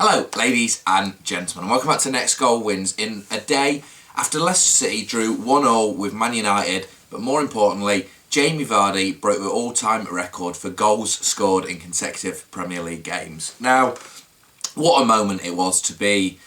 Hello ladies and gentlemen, and welcome back to Next Goal Wins in a day after Leicester City drew 1-1 with Man United, but more importantly, Jamie Vardy broke the all-time record for goals scored in consecutive Premier League games. Now, what a moment it was to be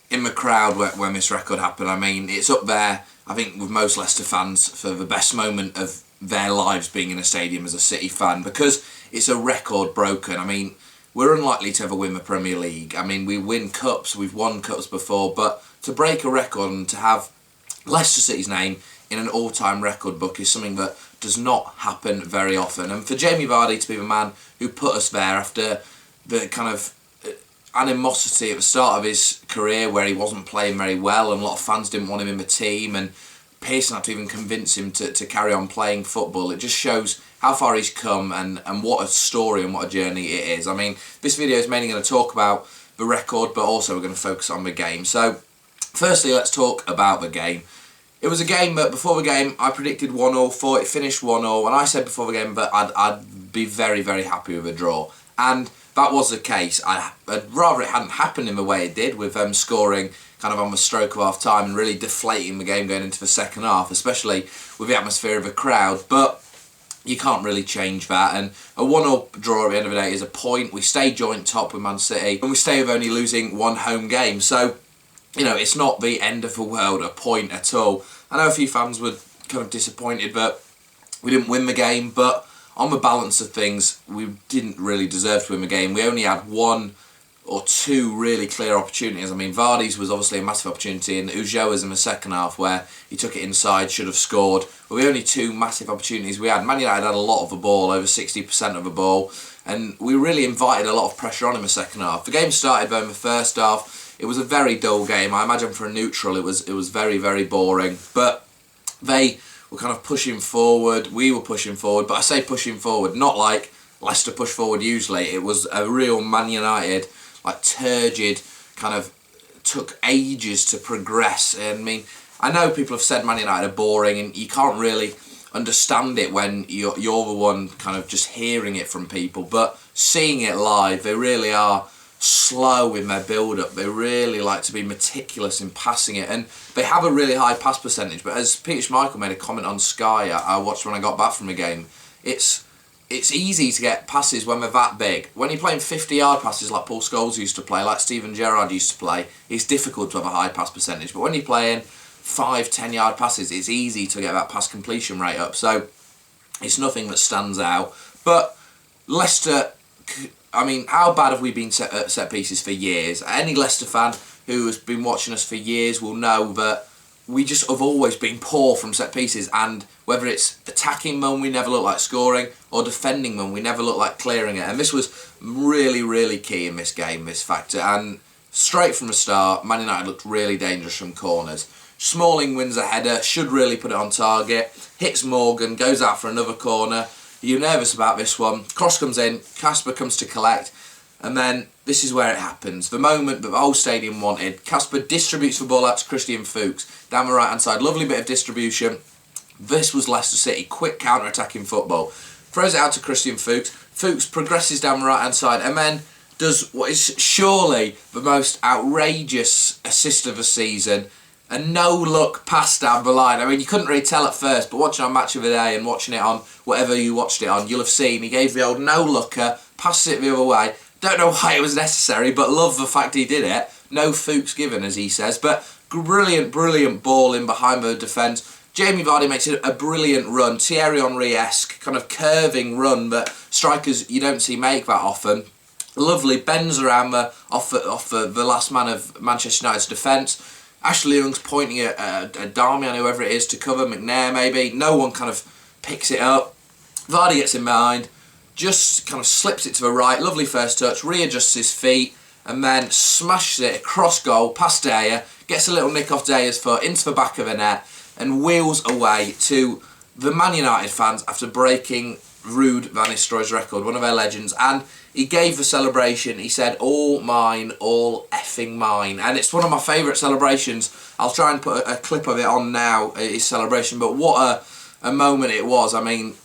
in the crowd when this record happened. I mean, it's up there, I think, with most Leicester fans for the best moment of their lives being in a stadium as a City fan, because it's a record broken. I mean, we're unlikely to ever win the Premier League. I mean, we win cups, we've won cups before, but to break a record and to have Leicester City's name in an all-time record book is something that does not happen very often. And for Jamie Vardy to be the man who put us there after the kind of animosity at the start of his career where he wasn't playing very well and a lot of fans didn't want him in the team, and Pearson had to even convince him to carry on playing football. It just shows how far he's come and what a story and what a journey it is. I mean, this video is mainly going to talk about the record, but also we're going to focus on the game. So, firstly, let's talk about the game. It was a game that, before the game, I predicted 1-0, thought it finished 1-0, and I said before the game that I'd be very, very happy with a draw. And that was the case. I'd rather it hadn't happened in the way it did, with them scoring kind of on the stroke of half time and really deflating the game going into the second half, especially with the atmosphere of a crowd. But you can't really change that, and a 1-0 draw at the end of the day is a point. We stay joint top with Man City, and we stay with only losing one home game. So, you know, it's not the end of the world, a point at all. I know a few fans were kind of disappointed that we didn't win the game, but on the balance of things, we didn't really deserve to win the game. We only had one or two really clear opportunities. I mean, Vardy's was obviously a massive opportunity, and Ujoa's in the second half where he took it inside, should have scored. But the only two massive opportunities we had. Man United had a lot of the ball, over 60% of the ball, and we really invited a lot of pressure on in the second half. The game started though in the first half. It was a very dull game. I imagine for a neutral it was very, very boring. But they were kind of pushing forward, we were pushing forward, but I say pushing forward, not like Leicester push forward usually. It was a real Man United, like turgid, kind of took ages to progress. And I mean, I know people have said Man United are boring, and you can't really understand it when you're the one kind of just hearing it from people, but seeing it live, they really are slow in their build-up. They really like to be meticulous in passing it, and they have a really high pass percentage. But as Peter Schmeichel made a comment on Sky, I watched when I got back from the game, it's easy to get passes when they're that big. When you're playing 50-yard passes like Paul Scholes used to play, like Steven Gerrard used to play, it's difficult to have a high pass percentage. But when you're playing 5-10-yard passes, it's easy to get that pass completion rate up. So it's nothing that stands out. But Leicester, I mean, how bad have we been at set pieces for years? Any Leicester fan who has been watching us for years will know that we just have always been poor from set pieces, and whether it's attacking them, we never look like scoring, or defending them, we never look like clearing it. And this was really, really key in this game, this factor. And straight from the start, Man United looked really dangerous from corners. Smalling wins a header, should really put it on target, hits Morgan, goes out for another corner. You're nervous about this one. Cross comes in, Kasper comes to collect, and then this is where it happens. The moment that the whole stadium wanted. Kasper distributes the ball out to Christian Fuchs down the right hand side. Lovely bit of distribution. This was Leicester City, quick counter-attacking football. Throws it out to Christian Fuchs. Fuchs progresses down the right hand side and then does what is surely the most outrageous assist of the season. A no-look pass down the line. I mean, you couldn't really tell at first, but watching on Match of the Day and watching it on whatever you watched it on, you'll have seen he gave the old no-looker, passes it the other way. Don't know why it was necessary, but love the fact he did it. No Fuchs given, as he says, but brilliant, brilliant ball in behind the defence. Jamie Vardy makes it a brilliant run, Thierry Henry-esque, kind of curving run that strikers you don't see make that often. Lovely, bends around off the last man of Manchester United's defence. Ashley Young's pointing at Darmian, whoever it is, to cover McNair maybe. No one kind of picks it up. Vardy gets in behind, just kind of slips it to the right. Lovely first touch, readjusts his feet, and then smashes it across goal, past Dyer, gets a little nick off Dyer's foot into the back of the net, and wheels away to the Man United fans after breaking Ruud van Nistelrooy's record, one of their legends. And he gave the celebration, he said, "All mine, all effing mine." And it's one of my favourite celebrations. I'll try and put a clip of it on now, his celebration, but what a moment it was. I mean,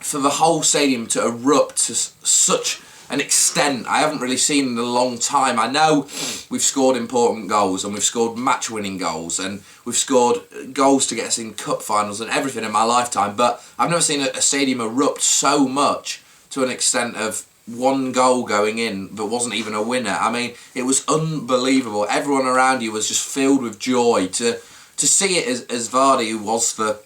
for the whole stadium to erupt to such an extent I haven't really seen in a long time. I know we've scored important goals and we've scored match-winning goals and we've scored goals to get us in cup finals and everything in my lifetime, but I've never seen a stadium erupt so much to an extent of one goal going in that wasn't even a winner. I mean, it was unbelievable. Everyone around you was just filled with joy. To see it as Vardy, who was the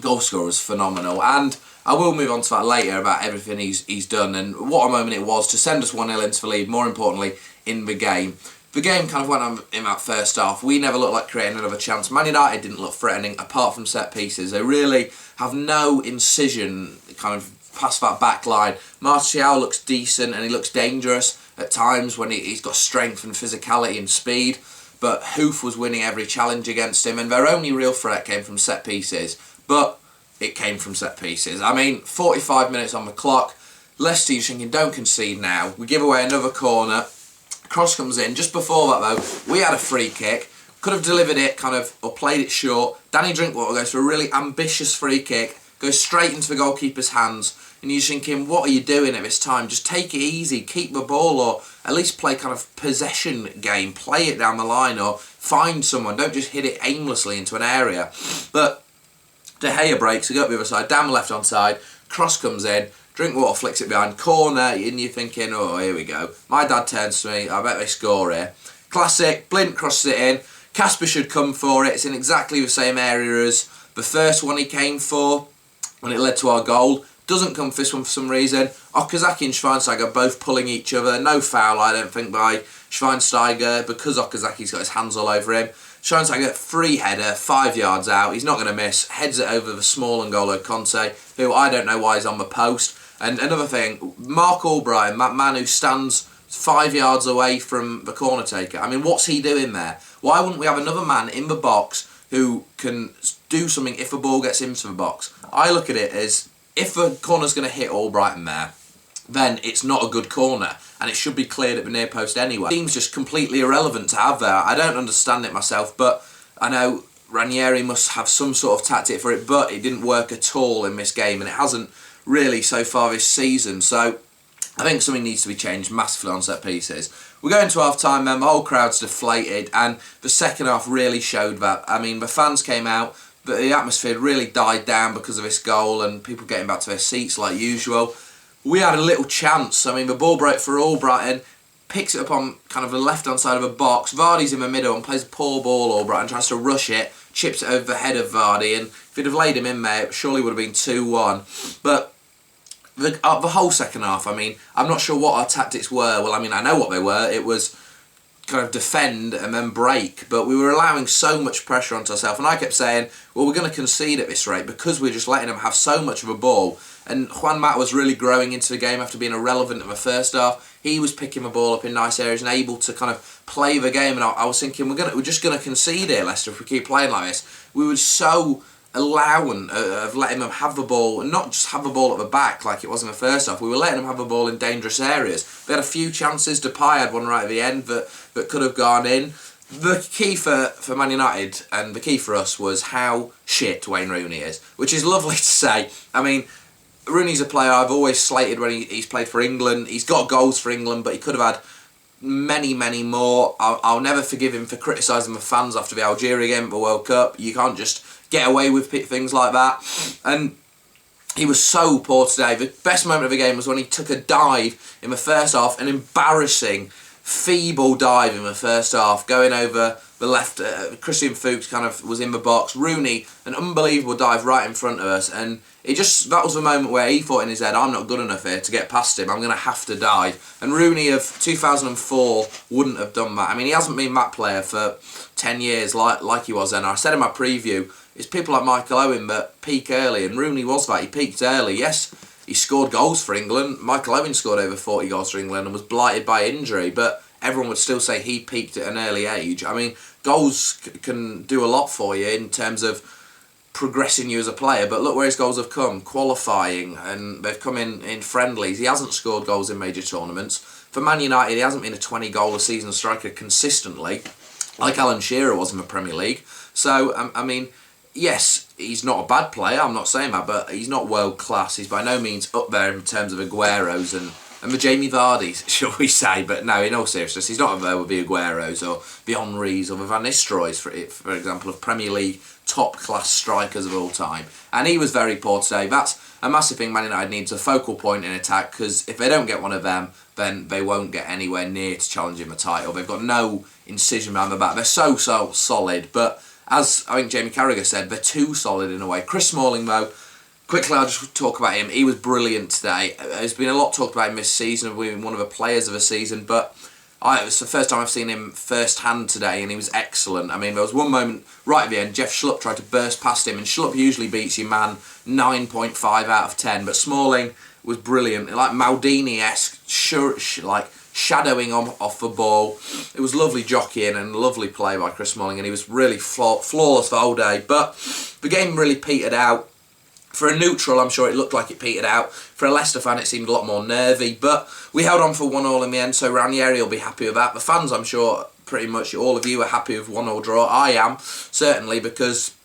goal scorer, was phenomenal. And I will move on to that later about everything he's done and what a moment it was to send us 1-0 into the lead, more importantly, in the game. The game kind of went on in that first half. We never looked like creating another chance. Man United didn't look threatening apart from set pieces. They really have no incision kind of past that back line. Martial looks decent and he looks dangerous at times when he's got strength and physicality and speed, but Hoof was winning every challenge against him, and their only real threat came from set pieces, but it came from set pieces. I mean, 45 minutes on the clock, Leicester thinking don't concede now, we give away another corner, cross comes in. Just before that though, we had a free kick, could have delivered it kind of or played it short. Danny Drinkwater goes for a really ambitious free kick, goes straight into the goalkeeper's hands, and you're thinking, what are you doing at this time? Just take it easy, keep the ball, or at least play kind of possession game, play it down the line, or find someone, don't just hit it aimlessly into an area. But De Gea breaks, we go up the other side, down the left-hand side, cross comes in, Drinkwater flicks it behind, corner, and you're thinking, oh, here we go. My dad turns to me, I bet they score here. Classic, Blint crosses it in, Casper should come for it, it's in exactly the same area as the first one he came for, when it led to our goal. Doesn't come for this one for some reason. Okazaki and Schweinsteiger both pulling each other. No foul, I don't think, by Schweinsteiger because Okazaki's got his hands all over him. Schweinsteiger, free header, 5 yards out. He's not going to miss. Heads it over the small N'Golo Conte, who I don't know why he's on the post. And another thing, Mark Albright, that man who stands 5 yards away from the corner taker. I mean, what's he doing there? Why wouldn't we have another man in the box who can do something if the ball gets into the box? I look at it as, if the corner's going to hit Albrighton there, then it's not a good corner and it should be cleared at the near post anyway. It seems just completely irrelevant to have there. I don't understand it myself, but I know Ranieri must have some sort of tactic for it, but it didn't work at all in this game and it hasn't really so far this season. So I think something needs to be changed massively on set pieces. We go into half time then, the whole crowd's deflated and the second half really showed that. I mean, the fans came out, but the atmosphere really died down because of this goal and people getting back to their seats like usual. We had a little chance. I mean, the ball broke for Albrighton, picks it up on kind of the left-hand side of a box. Vardy's in the middle and plays a poor ball. Albrighton tries to rush it, chips it over the head of Vardy, and if he'd have laid him in there, it surely would have been 2-1. But the whole second half, I mean, I'm not sure what our tactics were. Well, I mean, I know what they were. It was kind of defend and then break, but we were allowing so much pressure onto ourselves, and I kept saying, well, we're going to concede at this rate because we're just letting them have so much of a ball. And Juan Mata was really growing into the game after being irrelevant in the first half. He was picking the ball up in nice areas and able to kind of play the game, and I was thinking, we're just going to concede here, Leicester, if we keep playing like this. We were so allowing of letting them have the ball, and not just have the ball at the back like it was in the first half. We were letting them have the ball in dangerous areas. They had a few chances. Depay had one right at the end that could have gone in. The key for Man United and the key for us was how shit Wayne Rooney is, which is lovely to say. I mean, Rooney's a player I've always slated when he's played for England. He's got goals for England, but he could have had many, many more. I'll never forgive him for criticising the fans after the Algeria game at the World Cup. You can't just get away with things like that. And he was so poor today. The best moment of the game was when he took a dive in the first half, an embarrassing, feeble dive in the first half, going over the left. Christian Fuchs kind of was in the box. Rooney, an unbelievable dive right in front of us, and that was the moment where he thought in his head, I'm not good enough here to get past him, I'm going to have to dive. And Rooney of 2004 wouldn't have done that. I mean, he hasn't been that player for 10 years like he was then. I said in my preview, it's people like Michael Owen that peak early, and Rooney was that. He peaked early. Yes, he scored goals for England. Michael Owen scored over 40 goals for England and was blighted by injury, but everyone would still say he peaked at an early age. I mean, goals can do a lot for you in terms of progressing you as a player, but look where his goals have come, qualifying, and they've come in friendlies. He hasn't scored goals in major tournaments. For Man United, he hasn't been a 20-goal a season striker consistently, like Alan Shearer was in the Premier League. So, I mean, yes, he's not a bad player, I'm not saying that, but he's not world class. He's by no means up there in terms of Aguero's and and the Jamie Vardys, shall we say. But no, in all seriousness, he's not there with the Agueros or the Henrys or the Van Nistelrooys, for example, of Premier League top-class strikers of all time. And he was very poor today. That's a massive thing Man United needs, a focal point in attack, because if they don't get one of them, then they won't get anywhere near to challenging the title. They've got no incision around the back. They're so solid, but as I think Jamie Carragher said, they're too solid in a way. Chris Smalling, though, quickly I'll just talk about him. He was brilliant today. There's been a lot talked about him this season, being one of the players of the season, but it was the first time I've seen him first-hand today, and he was excellent. I mean, there was one moment right at the end, Jeff Schlupp tried to burst past him, and Schlupp usually beats your man 9.5 out of 10, but Smalling was brilliant, like Maldini-esque, like shadowing off the ball. It was lovely jockeying and lovely play by Chris Smalling, and he was really flawless the whole day. But the game really petered out. For a neutral, I'm sure it looked like it petered out. For a Leicester fan, it seemed a lot more nervy. But we held on for 1-1 in the end, so Ranieri will be happy with that. The fans, I'm sure, pretty much all of you are happy with 1-1 draw. I am, certainly, because,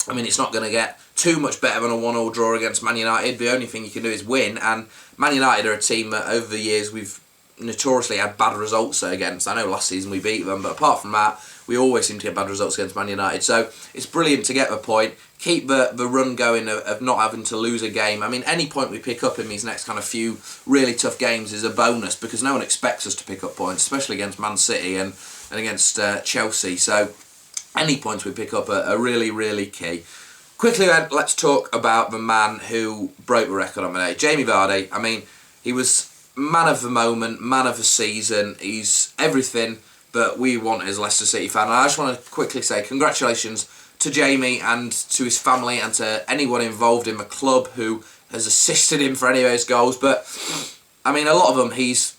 I mean, it's not going to get too much better than a 1-1 draw against Man United. The only thing you can do is win, and Man United are a team that over the years we've notoriously had bad results against. I know last season we beat them, but apart from that, we always seem to get bad results against Man United. So it's brilliant to get the point, keep the run going of not having to lose a game. I mean, any point we pick up in these next kind of few really tough games is a bonus, because no one expects us to pick up points, especially against Man City and against Chelsea. So any points we pick up are really, really key. Quickly then, let's talk about the man who broke the record on the day, Jamie Vardy. I mean, he was man of the moment, man of the season. He's everything that we want as a Leicester City fan. And I just want to quickly say congratulations to Jamie and to his family and to anyone involved in the club who has assisted him for any of his goals. But, I mean, a lot of them he's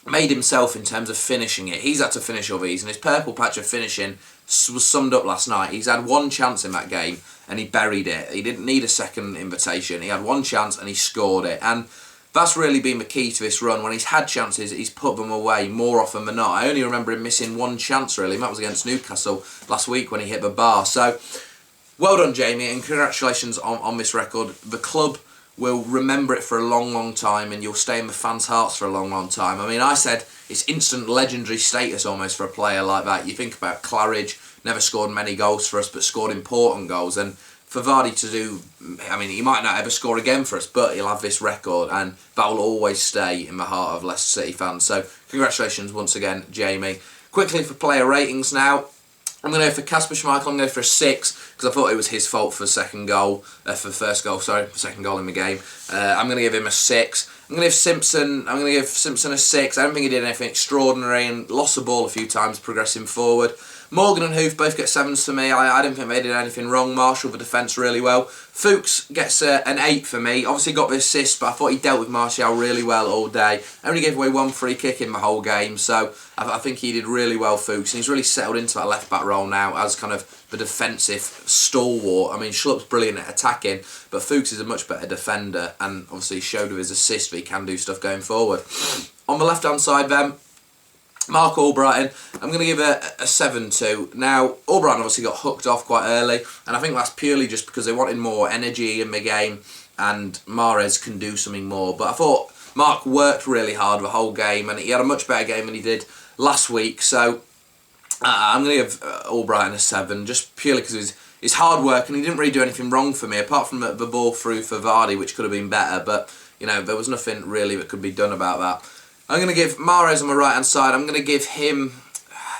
made himself in terms of finishing it. He's had to finish all these, and his purple patch of finishing was summed up last night. He's had one chance in that game and he buried it. He didn't need a second invitation. He had one chance and he scored it. And that's really been the key to this run. When he's had chances, he's put them away more often than not. I only remember him missing one chance, really, and that was against Newcastle last week when he hit the bar. So, well done, Jamie, and congratulations on this record. The club will remember it for a long, long time, and you'll stay in the fans' hearts for a long, long time. I mean, I said it's instant legendary status almost for a player like that. You think about Claridge, never scored many goals for us, but scored important goals, and for Vardy to do, I mean, he might not ever score again for us, but he'll have this record, and that will always stay in the heart of Leicester City fans. So, congratulations once again, Jamie. Quickly for player ratings now. I'm going to go for Kasper Schmeichel. I'm going to go for a 6, because I thought it was his fault for the second goal, for the second goal in the game. I'm going to give him a 6. I'm going to give Simpson a 6. I don't think he did anything extraordinary and lost the ball a few times progressing forward. Morgan and Hoof both get 7s for me. I don't think they did anything wrong. Marshall the defence really well. Fuchs gets an 8 for me. Obviously got the assist, but I thought he dealt with Martial really well all day. Only gave away one free kick in the whole game, so I think he did really well, Fuchs. And he's really settled into that left-back role now as kind of the defensive stalwart. I mean, Schlupp's brilliant at attacking, but Fuchs is a much better defender, and obviously showed with his assist that he can do stuff going forward. On the left-hand side then, Mark Albrighton, I'm going to give a 7 to. Now, Albrighton obviously got hooked off quite early, and I think that's purely just because they wanted more energy in the game, and Mahrez can do something more. But I thought Mark worked really hard the whole game, and he had a much better game than he did last week. So I'm going to give Albrighton a 7, just purely because his hard work, and he didn't really do anything wrong for me, apart from the ball through for Vardy, which could have been better. But, you know, there was nothing really that could be done about that. I'm going to give Mahrez on my right-hand side, I'm going to give him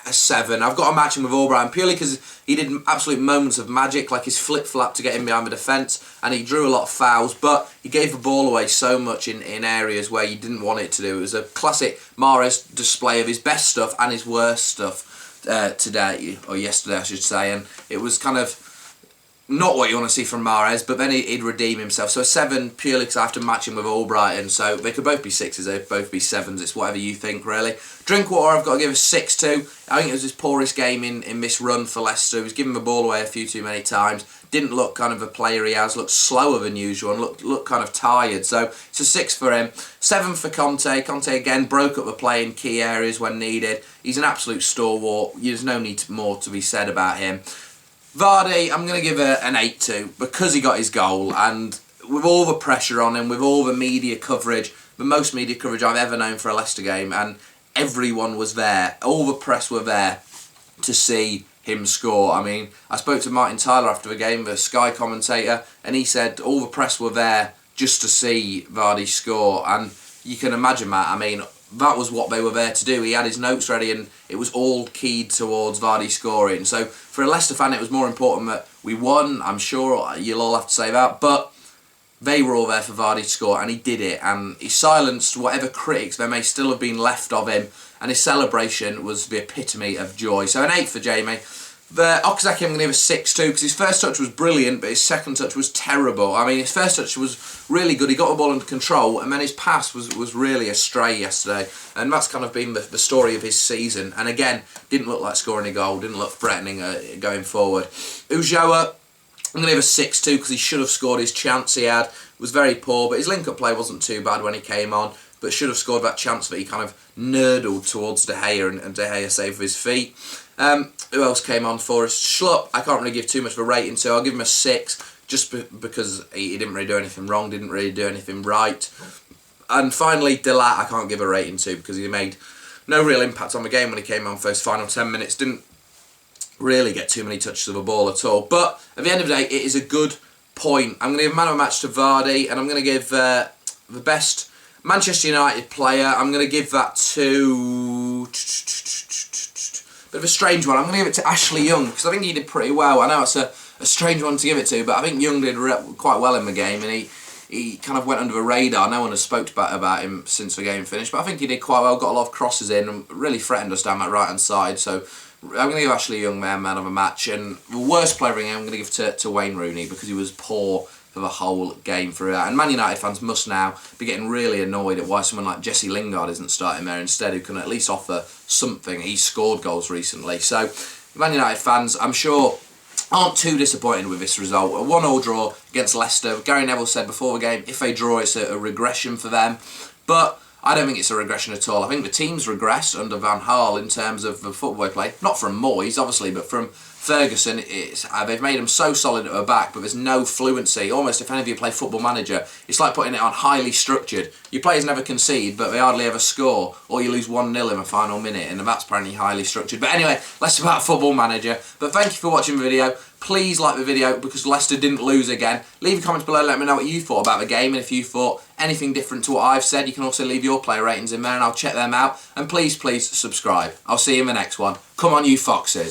a 7. I've got to match him with Albrighton purely because he did absolute moments of magic, like his flip-flap to get in behind the defence, and he drew a lot of fouls, but he gave the ball away so much in areas where you didn't want it to do. It was a classic Mahrez display of his best stuff and his worst stuff today, or yesterday I should say, and it was kind of not what you want to see from Mahrez, but then he'd redeem himself. So a 7 purely because I have to match him with Albrighton. So they could both be 6s, they could both be 7s. It's whatever you think, really. Drinkwater, I've got to give a 6 to. I think it was his poorest game in this run for Leicester. He was giving the ball away a few too many times. Didn't look kind of a player he has. Looked slower than usual and looked kind of tired. So it's a 6 for him. 7 for Conte. Conte again broke up the play in key areas when needed. He's an absolute stalwart. There's no need more to be said about him. Vardy, I'm going to give an 8 to, because he got his goal, and with all the pressure on him, with all the media coverage, the most media coverage I've ever known for a Leicester game, and everyone was there. All the press were there to see him score. I mean, I spoke to Martin Tyler after the game, the Sky commentator, and he said all the press were there just to see Vardy score, and you can imagine that. I mean, that was what they were there to do. He had his notes ready and it was all keyed towards Vardy scoring. So for a Leicester fan, it was more important that we won. I'm sure you'll all have to say that, but they were all there for Vardy to score, and he did it, and he silenced whatever critics there may still have been left of him, and his celebration was the epitome of joy. So an 8 for Jamie. The Okazaki, I'm going to give a 6-2 because his first touch was brilliant, but his second touch was terrible. I mean, his first touch was really good. He got the ball under control, and then his pass was really astray yesterday. And that's kind of been the story of his season. And again, didn't look like scoring a goal, didn't look threatening going forward. Ulloa, I'm going to give a 6-2 because he should have scored. His chance he had was very poor, but his link-up play wasn't too bad when he came on, but should have scored that chance that he kind of nerdled towards De Gea, and De Gea saved with his feet. Who else came on for us? Schlupp, I can't really give too much of a rating to. I'll give him a 6, just because he didn't really do anything wrong, didn't really do anything right. And finally, Delat, I can't give a rating to because he made no real impact on the game when he came on for his final 10 minutes. Didn't really get too many touches of the ball at all. But at the end of the day, it is a good point. I'm going to give man of the match to Vardy, and I'm going to give the best Manchester United player, I'm going to give that to... bit of a strange one. I'm going to give it to Ashley Young because I think he did pretty well. I know it's a strange one to give it to, but I think Young did quite well in the game, and he kind of went under the radar. No one has spoke about him since the game finished, but I think he did quite well, got a lot of crosses in and really threatened us down that right-hand side. So I'm going to give Ashley Young man of the match, and the worst player in the game I'm going to give to Wayne Rooney because he was poor for the whole game throughout. And Man United fans must now be getting really annoyed at why someone like Jesse Lingard isn't starting there instead, who can at least offer something. He's scored goals recently. So Man United fans, I'm sure, aren't too disappointed with this result. A 1-1 draw against Leicester. Gary Neville said before the game, if they draw, it's a regression for them. But I don't think it's a regression at all. I think the team's regressed under Van Gaal in terms of the football they play. Not from Moyes, obviously, but from Ferguson. They've made them so solid at the back, but there's no fluency. Almost if any of you play Football Manager, it's like putting it on highly structured. Your players never concede, but they hardly ever score, or you lose 1-0 in the final minute, and that's apparently highly structured. But anyway, less about Football Manager. But thank you for watching the video. Please like the video because Leicester didn't lose again. Leave a comment below, let me know what you thought about the game, and if you thought anything different to what I've said. You can also leave your player ratings in there and I'll check them out. And please, please subscribe. I'll see you in the next one. Come on, you foxes.